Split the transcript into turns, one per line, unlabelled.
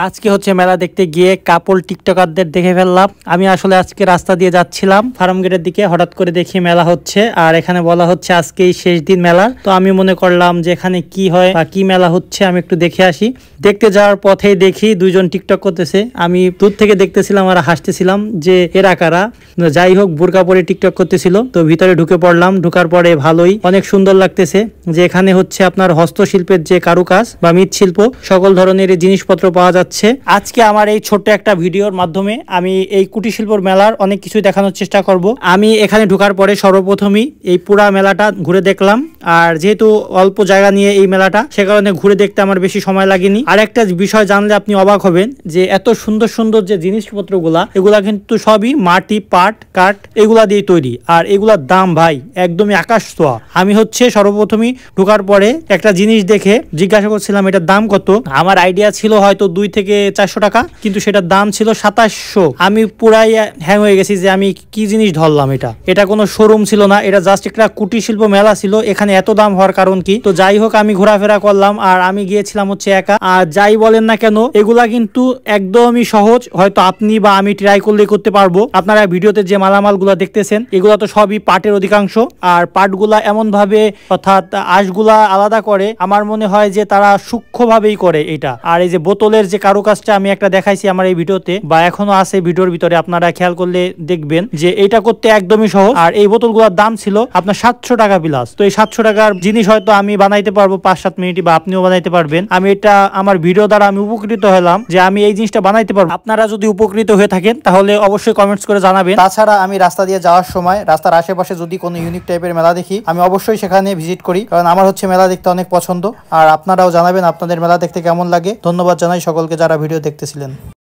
আজকে হচ্ছে মেলা দেখতে গিয়ে কাপল টিকটকারদের দেখে ফেললাম। আমি আসলে আজকে রাস্তা দিয়ে যাচ্ছিলাম ফার্ম গেটের দিকে, হঠাৎ করে দেখি মেলা হচ্ছে আর এখানে বলা হচ্ছে আজকেই শেষ দিন মেলা। তো আমি মনে করলাম যে এখানে কি হয় বা কি মেলা হচ্ছে আমি একটু দেখে আসি। দেখতে যাওয়ার পথেই দেখি দুইজন টিকটক করতেছে। আমি দূর থেকে দেখতেছিলাম আর হাসতেছিলাম যে এরা কারা। যাই হোক, বোরকা পরে টিকটক করতেছিল। তো ভিতরে ঢুকে পড়লাম। ঢুকার পরে ভালোই অনেক সুন্দর লাগতেছে যে এখানে হচ্ছে আপনার হস্তশিল্পের যে কারুকাজ বা মৃৎশিল্প সকল ধরনের জিনিসপত্র পাওয়া যাচ্ছে। আজকে আমার এই ছোট্ট একটা ভিডিওর মাধ্যমে আমি এই কুটির শিল্পর মেলার অনেক কিছু দেখানোর চেষ্টা করব। আমি এখানে ঢোকার পরে সর্বপ্রথমই এই পুরা মেলাটা ঘুরে দেখলাম। আর যেহেতু অল্প জায়গা নিয়ে এই মেলাটা, সে কারণে ঘুরে দেখতে আমার বেশি সময় লাগেনি। আর একটা বিষয় জানলে আপনি অবাক হবেন যে এত সুন্দর সুন্দর যে জিনিসপত্রগুলা, এগুলা কিন্তু সবই মাটি, পাট, কাঠ এগুলা দিয়ে তৈরি। আর এগুলার দাম ভাই একদমই আকাশ ছোঁয়া। আমি হচ্ছে সর্বপ্রথমই ঢোকার পরে একটা জিনিস দেখে জিজ্ঞাসা করছিলাম এটার দাম কত। আমার আইডিয়া ছিল হয়তো 2 থেকে 400 টাকা, কিন্তু সেটার দাম ছিল 2700। আমি পুরাই হ্যাং হয়ে গেছি যে আমি কি জিনিস ধরলাম। এটা কোনো শোরুম ছিল না, এটা জাস্ট একটা কুটির শিল্প মেলা ছিল। এখানে এত দাম হওয়ার কারণ কি? তো যাই হোক, আমি ঘোরাফেরা করলাম আর আমি গিয়েছিলাম হচ্ছে একা। আর যাই বলেন না কেন, এগুলা কিন্তু একদমই সহজ। হয়তো আপনি বা আমি ট্রাই করলে করতে পারবো। আপনারা ভিডিওতে যে মালামাল গুলা দেখতেছেন এগুলা তো সবই পাটের অধিকাংশ। আর পাটগুলা এমন ভাবে, অর্থাৎ আঁশগুলা আলাদা করে, আমার মনে হয় যে তারা সূক্ষ্মভাবেই করে এটা। আর এই যে বোতলের যে কারুকাজটা আমি একটা দেখাইছি আমার এই ভিডিওতে, বা এখনো আছে ভিডিওর ভিতরে, আপনারা খেয়াল করলে দেখবেন যে এটা করতে একদমই সহজ। আর এই বোতলগুলোর দাম ছিল আপনার 700 টাকা প্লাস। তো এই 700 টাকার জিনিস হয়তো আমি বানাইতে পারবো 5-7 মিনিটে, বা আপনিও বানাইতে পারবেন। আমি এটা আমার ভিডিও দ্বারা আমি উপকৃত হলাম যে আমি এই জিনিসটা বানাইতে পারবো। আপনারা যদি উপকৃত হয়ে থাকেন তাহলে অবশ্যই কমেন্টস করে জানাবেন। তাছাড়া আমি রাস্তা দিয়ে যাওয়ার সময় রাস্তার আশেপাশে যদি কোনো ইউনিক টাইপের মেলা দেখি, আমি অবশ্যই সেখানে ভিজিট করি, কারণ আমার হচ্ছে মেলা দেখতে অনেক পছন্দ। আর আপনারাও জানাবেন আপনাদের মেলা দেখতে কেমন লাগে। ধন্যবাদ জানাই সকলকে যারা ভিডিও দেখতেছিলেন।